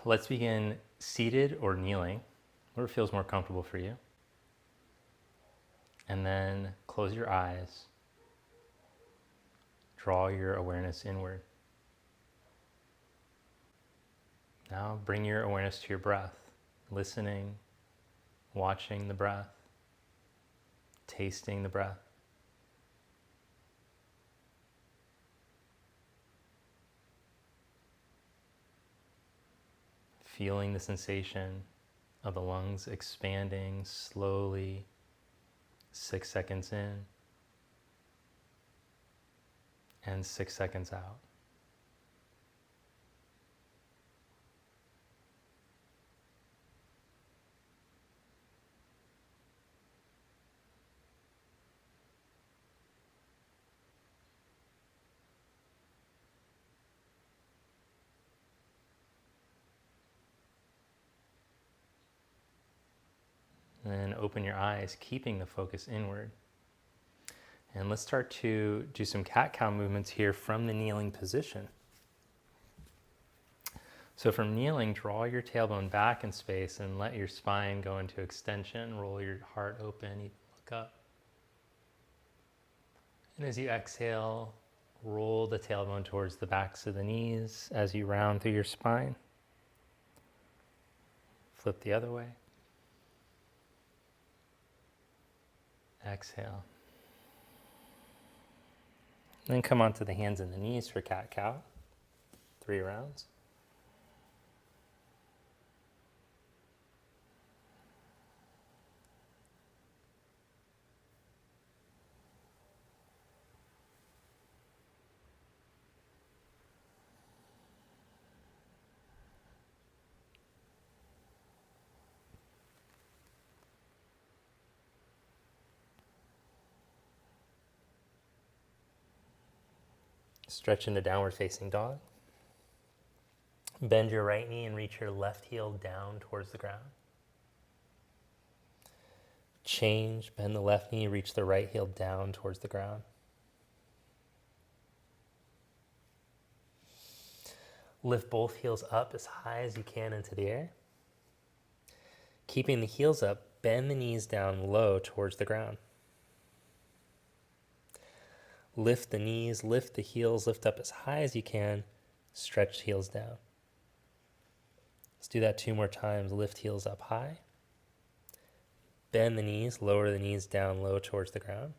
let's begin seated or kneeling, where it feels more comfortable for you. And then close your eyes. Draw your awareness inward. Now bring your awareness to your breath, listening, watching the breath, tasting the breath. Feeling the sensation of the lungs expanding slowly, 6 seconds in and 6 seconds out. And then open your eyes, keeping the focus inward. And let's start to do some cat-cow movements here from the kneeling position. So from kneeling, draw your tailbone back in space and let your spine go into extension. Roll your heart open, even look up. And as you exhale, roll the tailbone towards the backs of the knees as you round through your spine. Flip the other way. Exhale. Then come onto the hands and the knees for cat-cow. 3 rounds. Stretch into downward facing dog. Bend your right knee and reach your left heel down towards the ground. Change, bend the left knee, reach the right heel down towards the ground. Lift both heels up as high as you can into the air. Keeping the heels up, bend the knees down low towards the ground. Lift the knees, lift the heels, lift up as high as you can, stretch heels down. Let's do that 2 more times. Lift heels up high. Bend the knees, lower the knees down low towards the ground.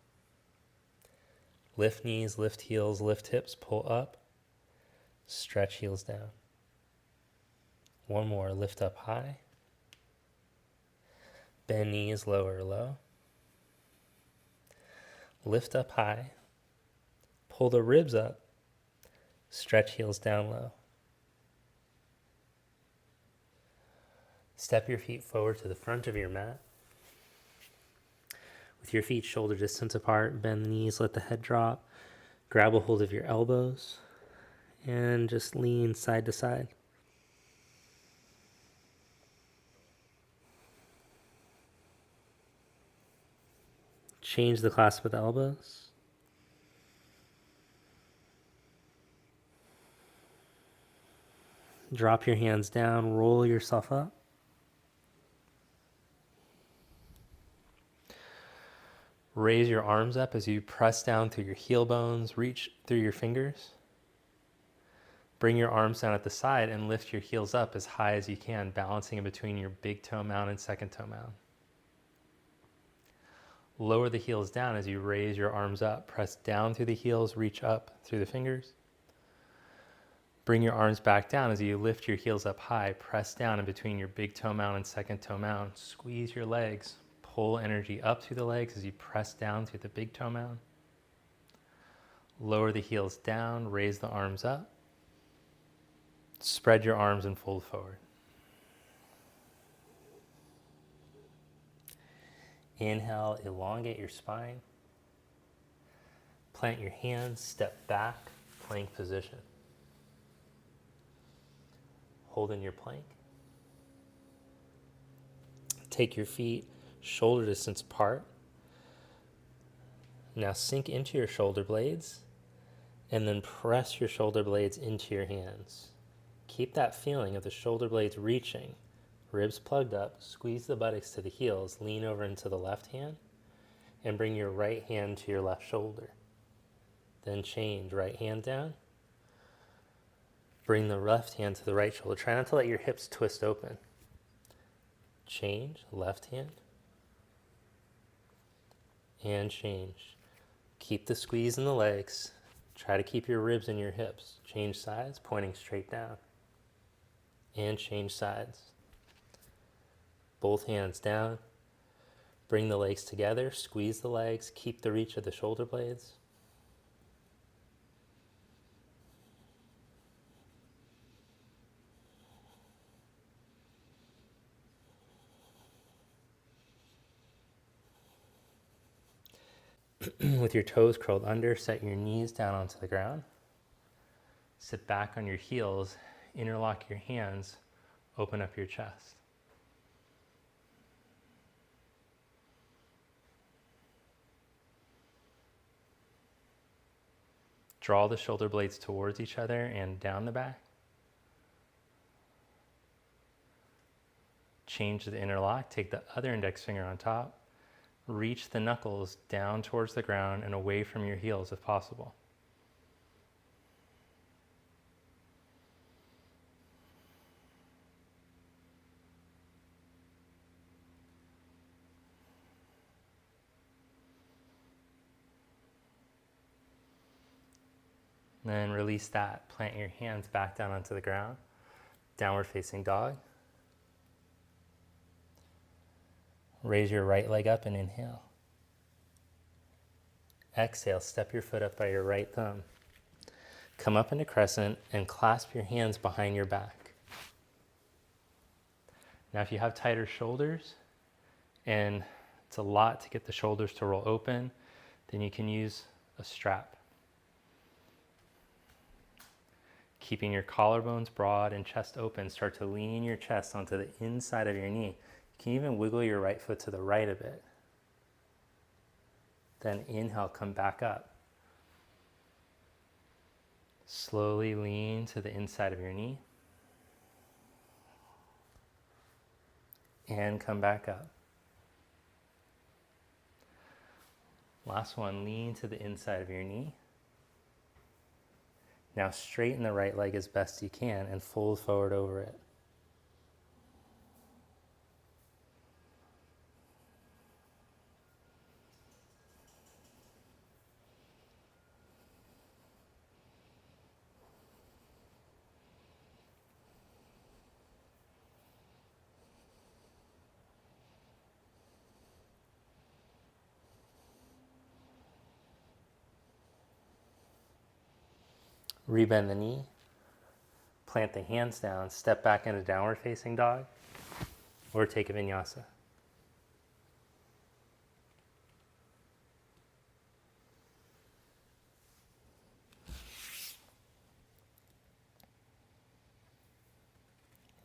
Lift knees, lift heels, lift hips, pull up, stretch heels down. 1 more, lift up high. Bend knees, lower, low. Lift up high. Pull the ribs up, stretch heels down low. Step your feet forward to the front of your mat. With your feet shoulder distance apart, bend the knees, let the head drop. Grab a hold of your elbows and just lean side to side. Change the clasp of the elbows. Drop your hands down, roll yourself up. Raise your arms up as you press down through your heel bones, reach through your fingers. Bring your arms down at the side and lift your heels up as high as you can, balancing in between your big toe mound and second toe mound. Lower the heels down as you raise your arms up. Press down through the heels, reach up through the fingers. Bring your arms back down as you lift your heels up high. Press down in between your big toe mound and second toe mound. Squeeze your legs. Pull energy up through the legs as you press down through the big toe mound. Lower the heels down, raise the arms up. Spread your arms and fold forward. Inhale, elongate your spine. Plant your hands, step back, plank position. Hold in your plank. Take your feet shoulder distance apart. Now sink into your shoulder blades and then press your shoulder blades into your hands. Keep that feeling of the shoulder blades reaching, ribs plugged up, squeeze the buttocks to the heels, lean over into the left hand, and bring your right hand to your left shoulder. Then change, right hand down. Bring the left hand to the right shoulder. Try not to let your hips twist open. Change, left hand. And change. Keep the squeeze in the legs. Try to keep your ribs in your hips. Change sides, pointing straight down. And change sides. Both hands down. Bring the legs together, squeeze the legs, keep the reach of the shoulder blades. With your toes curled under, set your knees down onto the ground. Sit back on your heels, interlock your hands, open up your chest. Draw the shoulder blades towards each other and down the back. Change the interlock, take the other index finger on top. Reach the knuckles down towards the ground and away from your heels if possible. Then release that. Plant your hands back down onto the ground. Downward facing dog. Raise your right leg up and inhale. Exhale, step your foot up by your right thumb. Come up into crescent and clasp your hands behind your back. Now if you have tighter shoulders and it's a lot to get the shoulders to roll open, then you can use a strap. Keeping your collarbones broad and chest open, start to lean your chest onto the inside of your knee. You can even wiggle your right foot to the right a bit. Then inhale, come back up. Slowly lean to the inside of your knee. And come back up. Last one, lean to the inside of your knee. Now straighten the right leg as best you can and fold forward over it. Rebend the knee, plant the hands down, step back into downward facing dog, or take a vinyasa.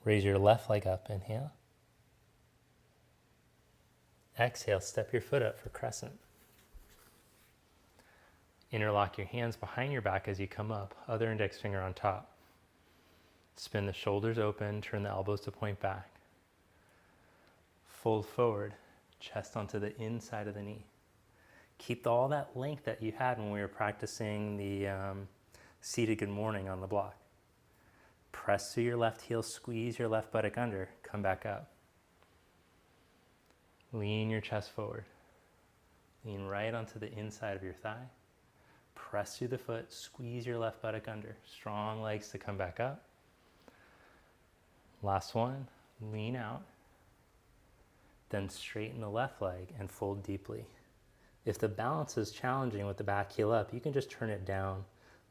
Raise your left leg up, inhale. Exhale, step your foot up for crescent. Interlock your hands behind your back as you come up, other index finger on top. Spin the shoulders open, turn the elbows to point back. Fold forward, chest onto the inside of the knee. Keep all that length that you had when we were practicing the seated good morning on the block. Press through your left heel, squeeze your left buttock under, come back up. Lean your chest forward. Lean right onto the inside of your thigh. Press through the foot, squeeze your left buttock under. Strong legs to come back up. Last one, lean out. Then straighten the left leg and fold deeply. If the balance is challenging with the back heel up, you can just turn it down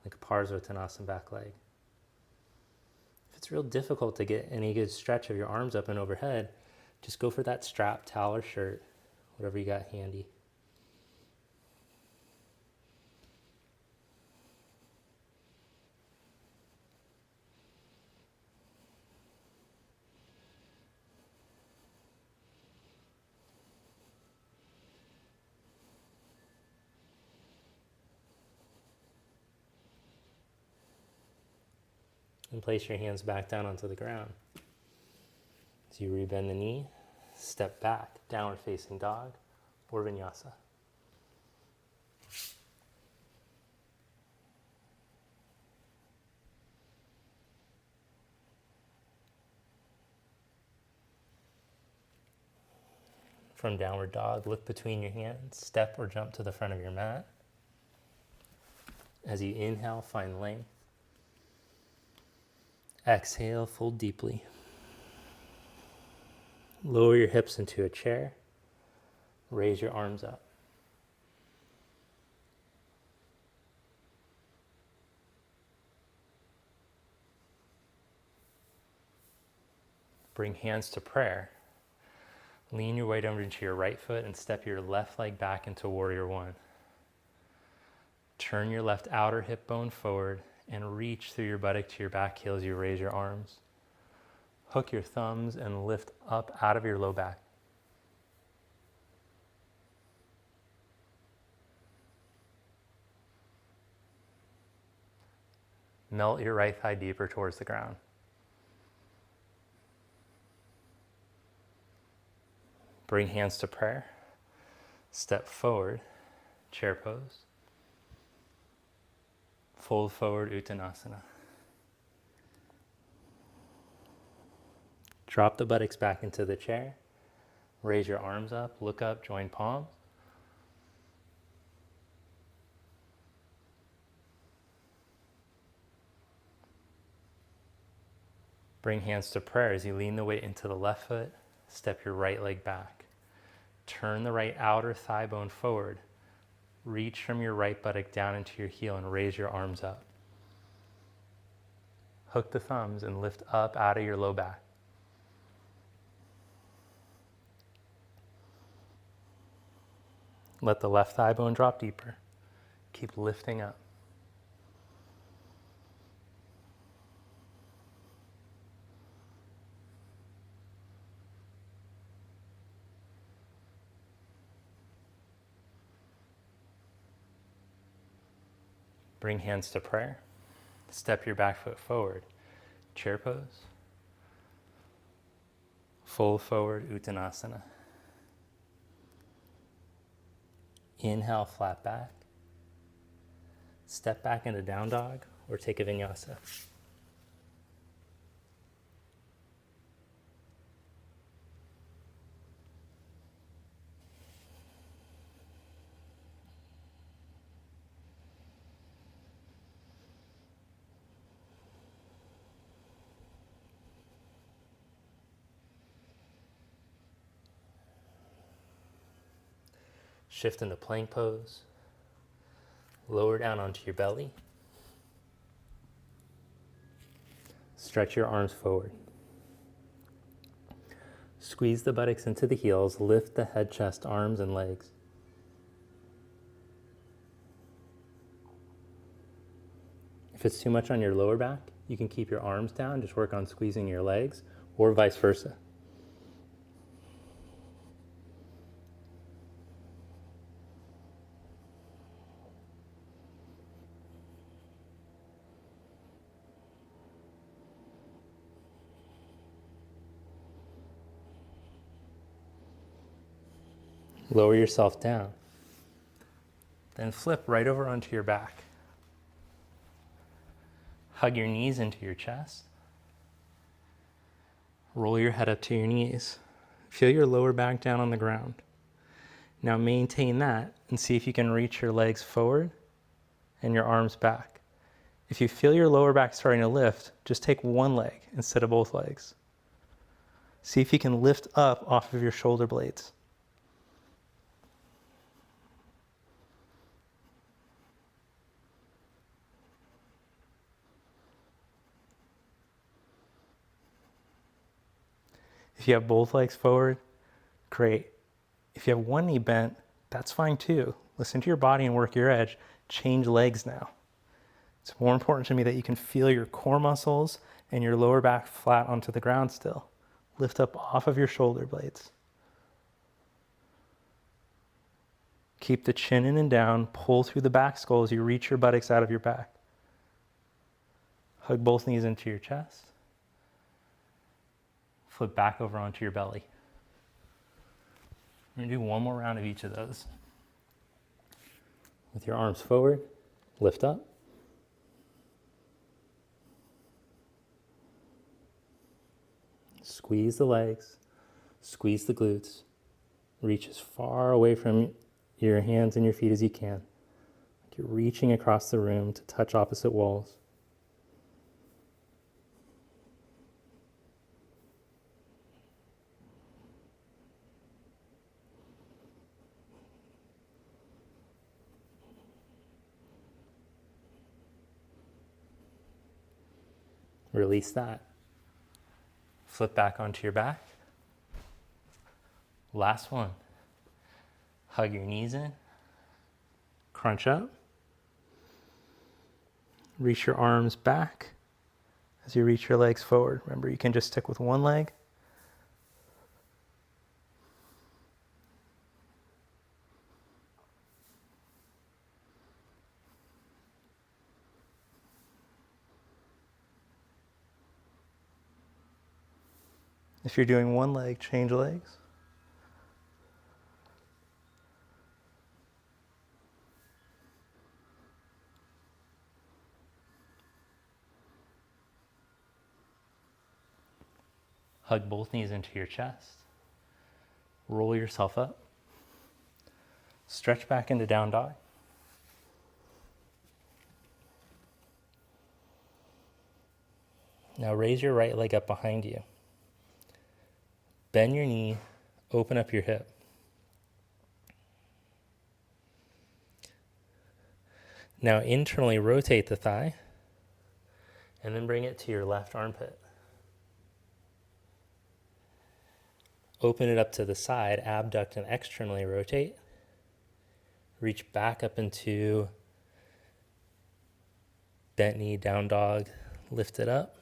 like a Parsvottanasana back leg. If it's real difficult to get any good stretch of your arms up and overhead, just go for that strap, towel, or shirt, whatever you got handy. And place your hands back down onto the ground. As you rebend the knee, step back, downward facing dog, or vinyasa. From downward dog, look between your hands, step or jump to the front of your mat. As you inhale, find length. Exhale, fold deeply. Lower your hips into a chair. Raise your arms up. Bring hands to prayer. Lean your weight over into your right foot and step your left leg back into warrior one. Turn your left outer hip bone forward and reach through your buttock to your back heel as you raise your arms. Hook your thumbs and lift up out of your low back. Melt your right thigh deeper towards the ground. Bring hands to prayer. Step forward, chair pose. Fold forward, Uttanasana. Drop the buttocks back into the chair. Raise your arms up, look up, join palms. Bring hands to prayer as you lean the weight into the left foot. Step your right leg back. Turn the right outer thigh bone forward. Reach from your right buttock down into your heel and raise your arms up. Hook the thumbs and lift up out of your low back. Let the left thigh bone drop deeper. Keep lifting up. Bring hands to prayer. Step your back foot forward. Chair pose. Fold forward, Uttanasana. Inhale, flat back. Step back into down dog or take a vinyasa. Shift into plank pose. Lower down onto your belly. Stretch your arms forward. Squeeze the buttocks into the heels. Lift the head, chest, arms, and legs. If it's too much on your lower back, you can keep your arms down. Just work on squeezing your legs, or vice versa. Lower yourself down. Then flip right over onto your back. Hug your knees into your chest. Roll your head up to your knees. Feel your lower back down on the ground. Now maintain that and see if you can reach your legs forward and your arms back. If you feel your lower back starting to lift, just take one leg instead of both legs. See if you can lift up off of your shoulder blades. If you have both legs forward, great. If you have one knee bent, that's fine too. Listen to your body and work your edge. Change legs now. It's more important to me that you can feel your core muscles and your lower back flat onto the ground still. Lift up off of your shoulder blades. Keep the chin in and down. Pull through the back skull as you reach your buttocks out of your back. Hug both knees into your chest. Flip back over onto your belly. We're going to do one more round of each of those. With your arms forward, lift up. Squeeze the legs, squeeze the glutes. Reach as far away from your hands and your feet as you can. Like you're reaching across the room to touch opposite walls. Release that. Flip back onto your back. Last one. Hug your knees in. Crunch up. Reach your arms back as you reach your legs forward. Remember, you can just stick with one leg. If you're doing one leg, change legs. Hug both knees into your chest. Roll yourself up. Stretch back into down dog. Now raise your right leg up behind you. Bend your knee, open up your hip. Now internally rotate the thigh and then bring it to your left armpit. Open it up to the side, abduct and externally rotate. Reach back up into bent knee, down dog, lift it up.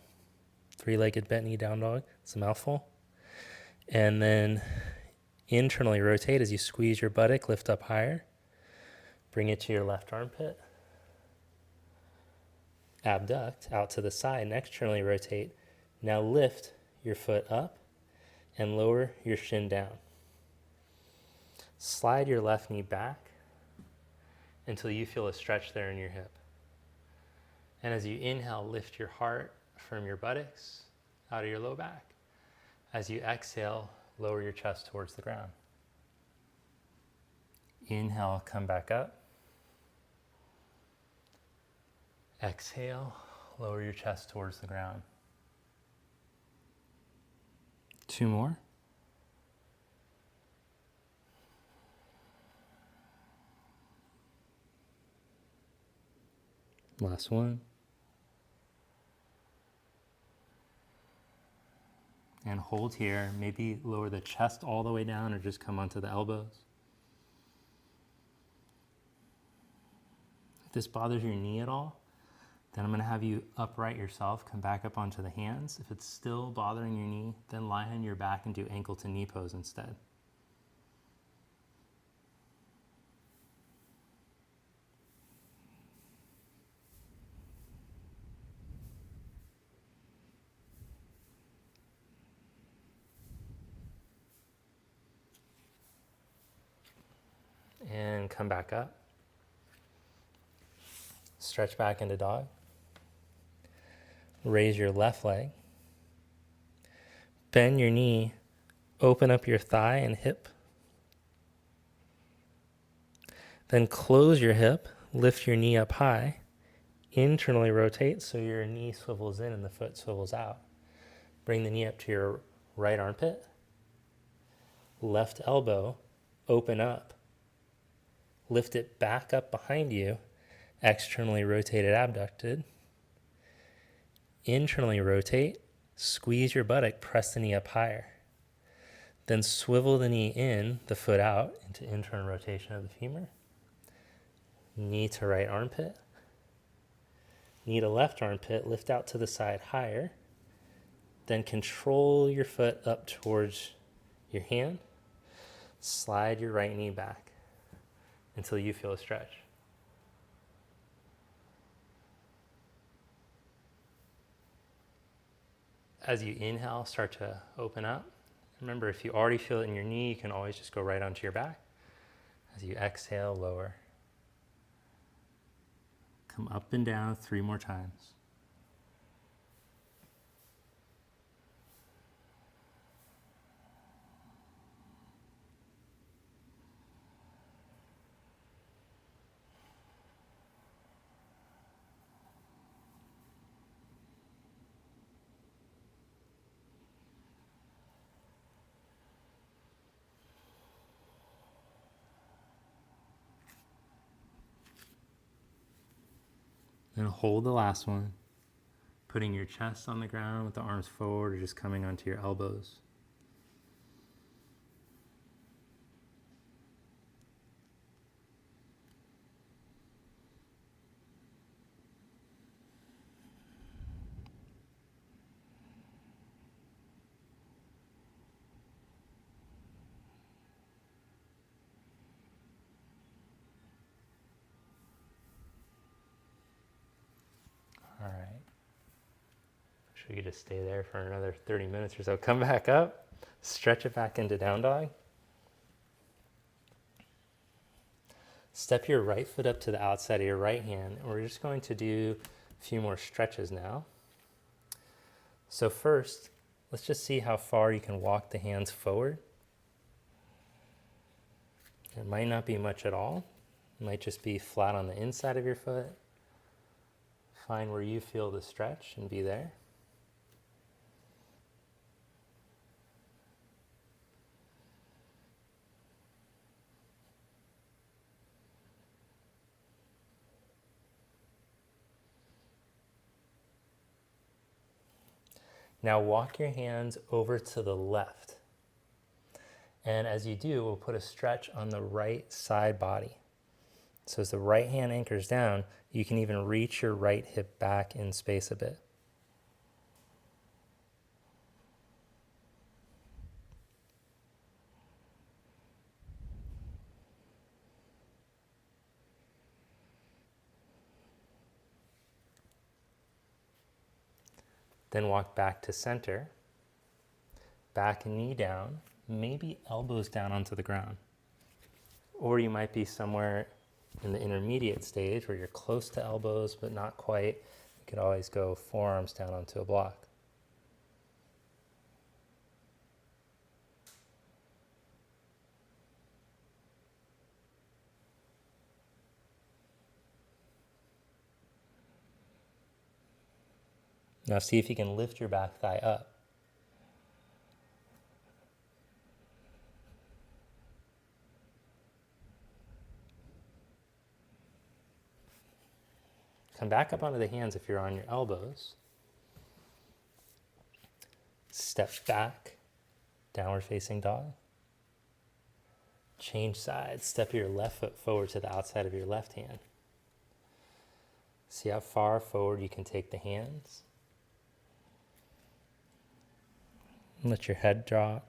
Three-legged bent knee, down dog. It's a mouthful. And then internally rotate as you squeeze your buttock, lift up higher. Bring it to your left armpit. Abduct out to the side and externally rotate. Now lift your foot up and lower your shin down. Slide your left knee back until you feel a stretch there in your hip. And as you inhale, lift your heart from your buttocks out of your low back. As you exhale, lower your chest towards the ground. Inhale, come back up. Exhale, lower your chest towards the ground. Two more. Last one. And hold here. Maybe lower the chest all the way down or just come onto the elbows. If this bothers your knee at all, then I'm going to have you upright yourself, come back up onto the hands. If it's still bothering your knee, then lie on your back and do ankle to knee pose instead. And come back up. Stretch back into dog. Raise your left leg. Bend your knee. Open up your thigh and hip. Then close your hip. Lift your knee up high. Internally rotate so your knee swivels in and the foot swivels out. Bring the knee up to your right armpit. Left elbow. Open up. Lift it back up behind you, externally rotated, abducted. Internally rotate, squeeze your buttock, press the knee up higher. Then swivel the knee in, the foot out, into internal rotation of the femur. Knee to right armpit. Knee to left armpit, lift out to the side higher. Then control your foot up towards your hand. Slide your right knee back until you feel a stretch. As you inhale, start to open up. Remember, if you already feel it in your knee, you can always just go right onto your back. As you exhale, lower. Come up and down 3 more times. Then hold the last one, putting your chest on the ground with the arms forward or just coming onto your elbows. All right. Should we just stay there for another 30 minutes or so? Come back up, stretch it back into down dog. Step your right foot up to the outside of your right hand, and we're just going to do a few more stretches now. So first, let's just see how far you can walk the hands forward. It might not be much at all. It might just be flat on the inside of your foot. Find where you feel the stretch and be there. Now walk your hands over to the left. And as you do, we'll put a stretch on the right side body. So as the right hand anchors down, you can even reach your right hip back in space a bit. Then walk back to center, back and knee down, maybe elbows down onto the ground. Or you might be somewhere in the intermediate stage where you're close to elbows but not quite. You could always go forearms down onto a block. Now see if you can lift your back thigh up. Come back up onto the hands if you're on your elbows. Step back, downward facing dog. Change sides, step your left foot forward to the outside of your left hand. See how far forward you can take the hands. Let your head drop.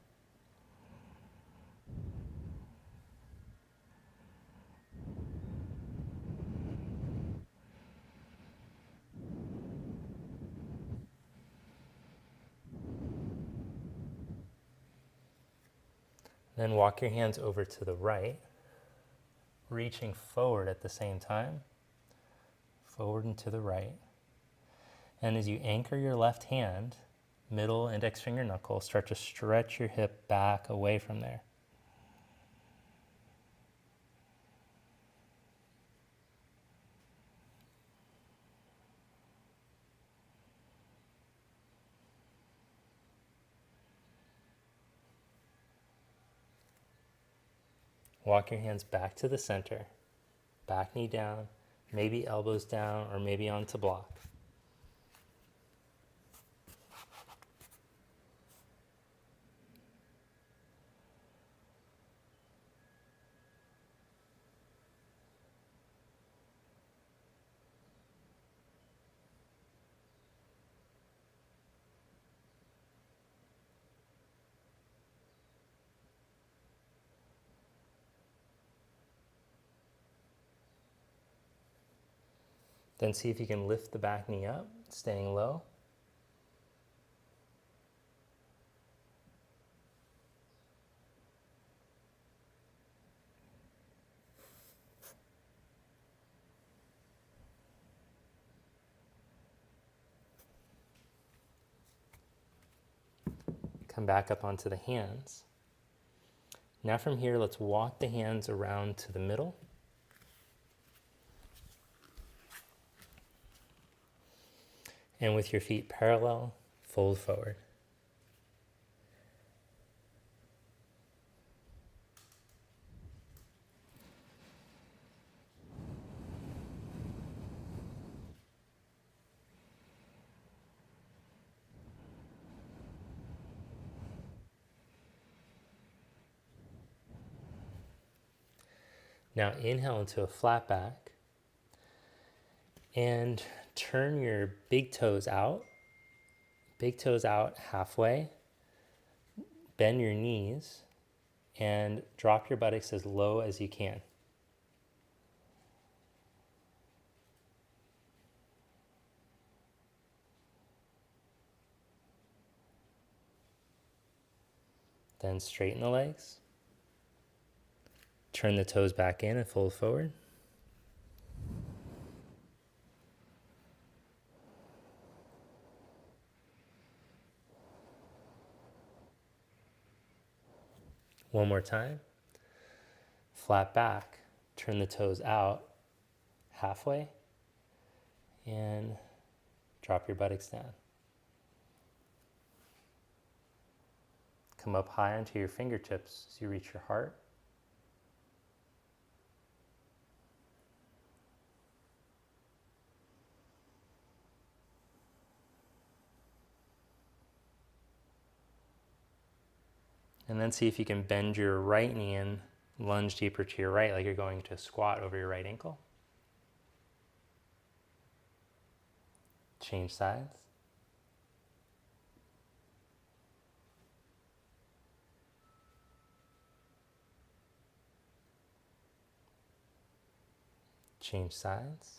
Then walk your hands over to the right, reaching forward at the same time, forward and to the right. And as you anchor your left hand, middle index finger knuckle, start to stretch your hip back away from there. Walk your hands back to the center, back knee down, maybe elbows down, or maybe onto block. Then see if you can lift the back knee up, staying low. Come back up onto the hands. Now from here, let's walk the hands around to the middle. And with your feet parallel, fold forward. Now inhale into a flat back and turn your big toes out halfway, bend your knees and drop your buttocks as low as you can. Then straighten the legs. Turn the toes back in and fold forward. One more time. Flat back. Turn the toes out halfway and drop your buttocks down. Come up high onto your fingertips as you reach your heart. And then see if you can bend your right knee and lunge deeper to your right, like you're going to squat over your right ankle. Change sides. Change sides.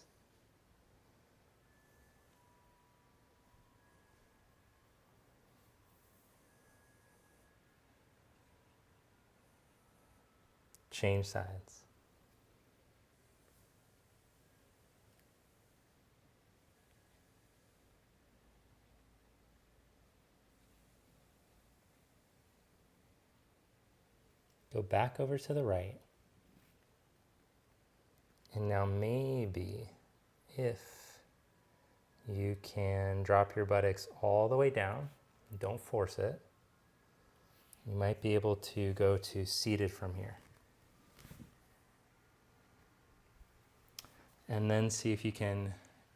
Change sides. Go back over to the right. And now maybe if you can drop your buttocks all the way down, don't force it, you might be able to go to seated from here. And then see if you can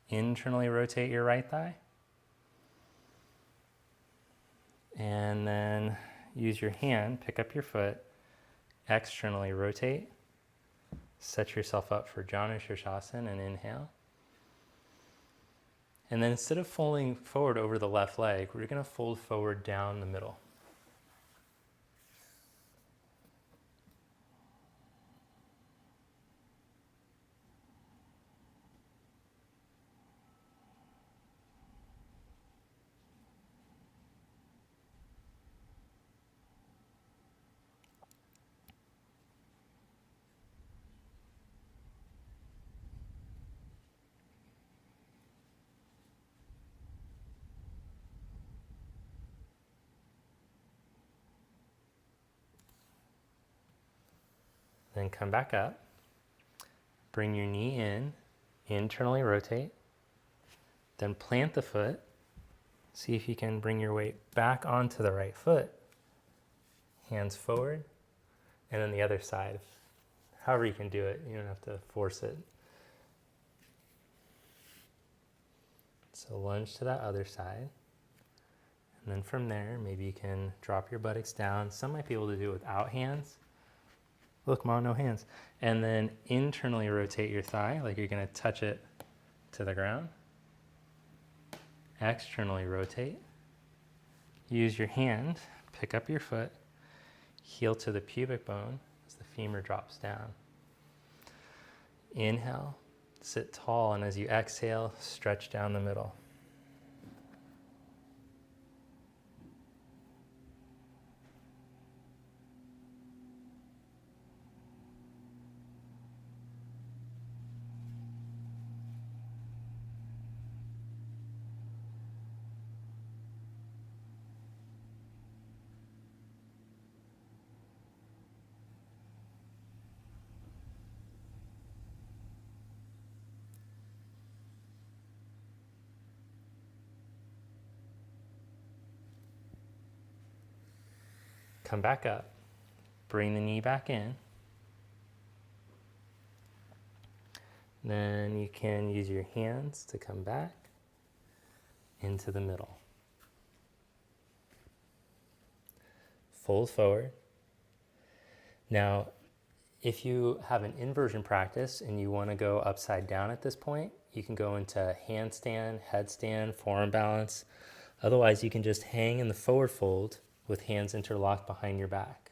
internally rotate your right thigh. And then use your hand, pick up your foot, externally rotate. Set yourself up for Janu Shirshasana and inhale. And then instead of folding forward over the left leg, we're going to fold forward down the middle. Then come back up. Bring your knee in, internally rotate. Then plant the foot. See if you can bring your weight back onto the right foot. Hands forward. And then the other side. However you can do it. You don't have to force it. So lunge to that other side. And then from there, maybe you can drop your buttocks down. Some might be able to do it without hands. Look, Mom, no hands. And then internally rotate your thigh like you're going to touch it to the ground. Externally rotate. Use your hand, pick up your foot, heel to the pubic bone as the femur drops down. Inhale, sit tall, and as you exhale, stretch down the middle. come back up. Bring the knee back in. Then you can use your hands to come back into the middle. Fold forward. Now, if you have an inversion practice and you want to go upside down at this point, you can go into handstand, headstand, forearm balance. Otherwise, you can just hang in the forward fold with hands interlocked behind your back,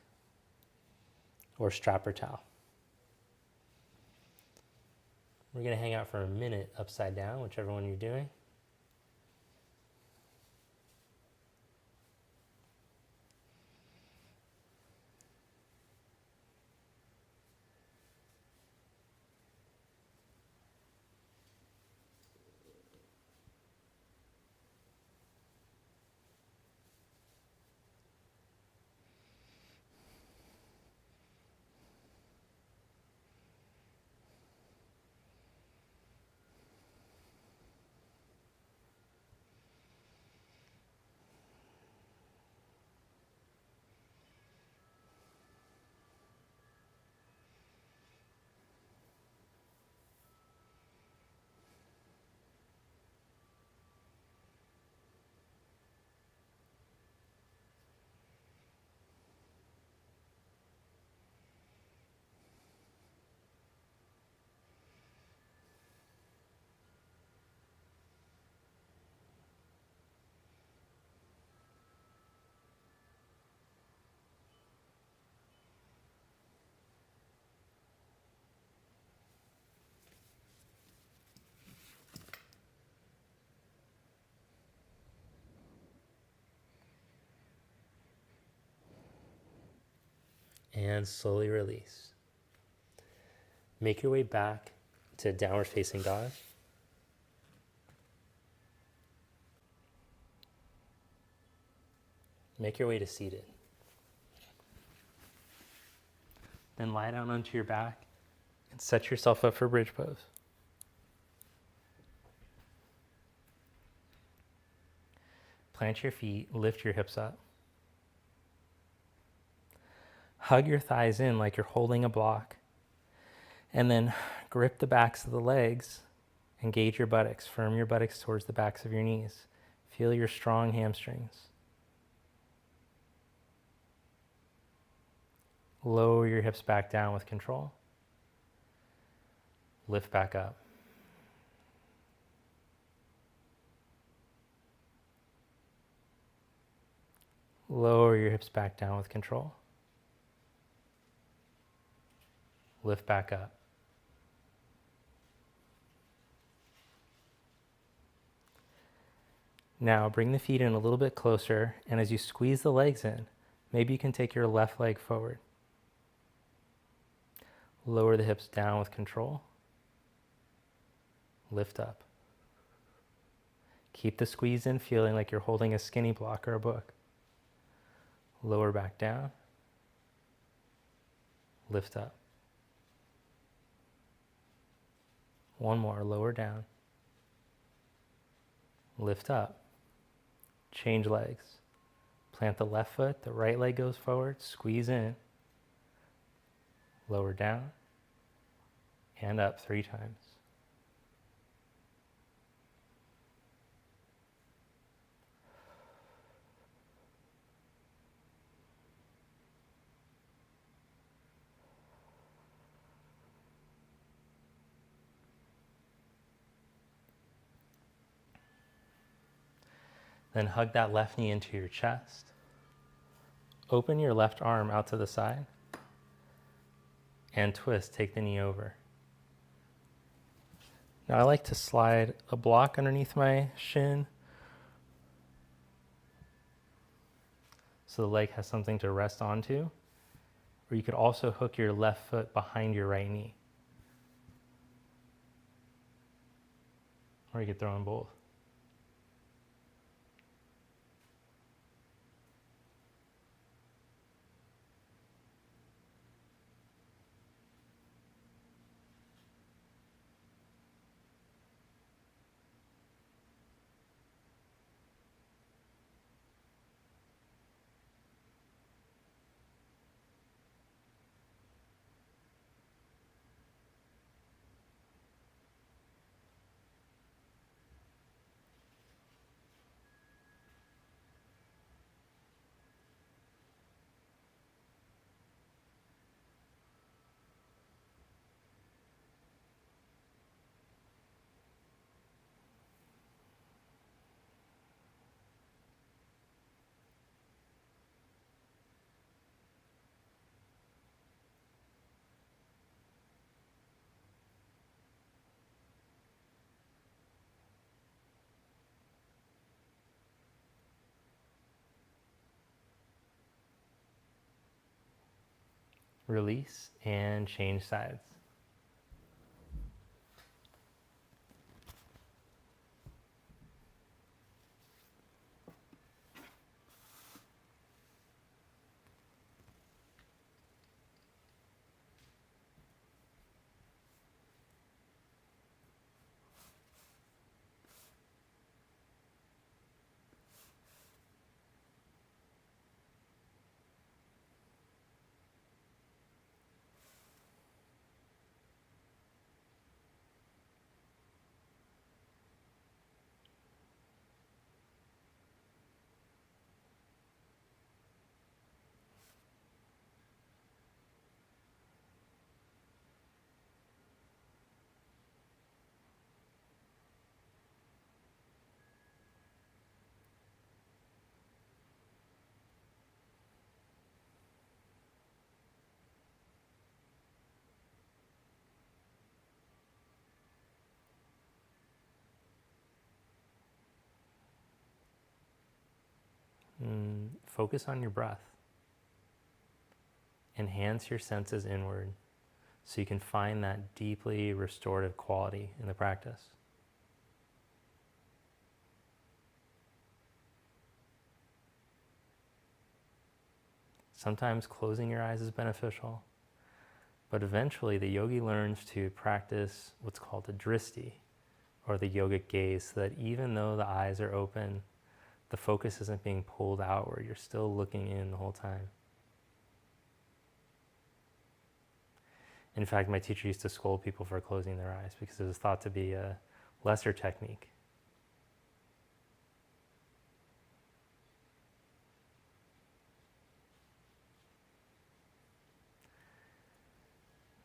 or strap or towel. We're going to hang out for a minute upside down, whichever one you're doing. And slowly release. Make your way back to downward facing dog. Make your way to seated. Then lie down onto your back and set yourself up for bridge pose. Plant your feet, lift your hips up. Hug your thighs in like you're holding a block. And then grip the backs of the legs, engage your buttocks, firm your buttocks towards the backs of your knees. Feel your strong hamstrings. Lower your hips back down with control. Lift back up. Lower your hips back down with control. Lift back up. Now bring the feet in a little bit closer, and as you squeeze the legs in, maybe you can take your left leg forward. Lower the hips down with control. Lift up. Keep the squeeze in, feeling like you're holding a skinny block or a book. Lower back down. Lift up. One more, lower down. Lift up. Change legs. Plant the left foot, the right leg goes forward, squeeze in. Lower down. And up 3 times. Then hug that left knee into your chest. Open your left arm out to the side. And twist, take the knee over. Now I like to slide a block underneath my shin so the leg has something to rest onto. Or you could also hook your left foot behind your right knee. Or you could throw in both. Release and change sides. Focus on your breath. Enhance your senses inward so you can find that deeply restorative quality in the practice. Sometimes closing your eyes is beneficial, but eventually the yogi learns to practice what's called a dristi, or the yogic gaze, so that even though the eyes are open, the focus isn't being pulled outward. You're still looking in the whole time. In fact, my teacher used to scold people for closing their eyes because it was thought to be a lesser technique.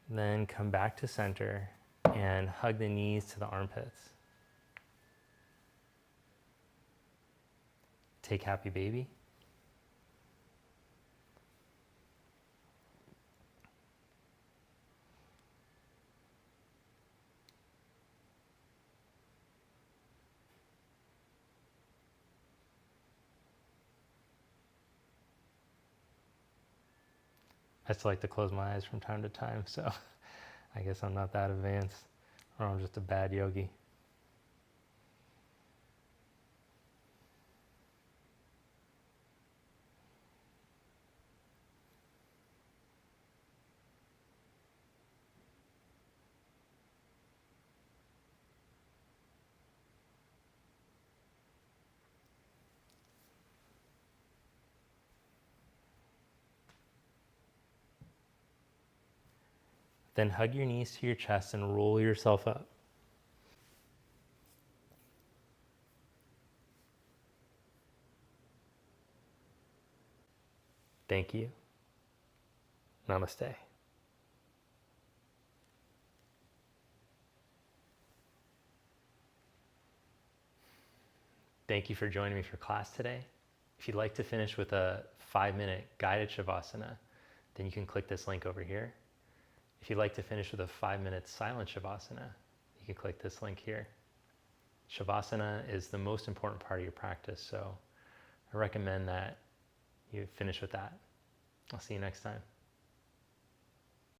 Then come back to center and hug the knees to the armpits. Take happy baby. I still like to close my eyes from time to time, so I guess I'm not that advanced, or I'm just a bad yogi. Then hug your knees to your chest and roll yourself up. Thank you. Namaste. Thank you for joining me for class today. If you'd like to finish with a 5-minute guided Shavasana, then you can click this link over here. If you'd like to finish with a 5-minute silent Shavasana, you can click this link here. Shavasana is the most important part of your practice, so I recommend that you finish with that. I'll see you next time.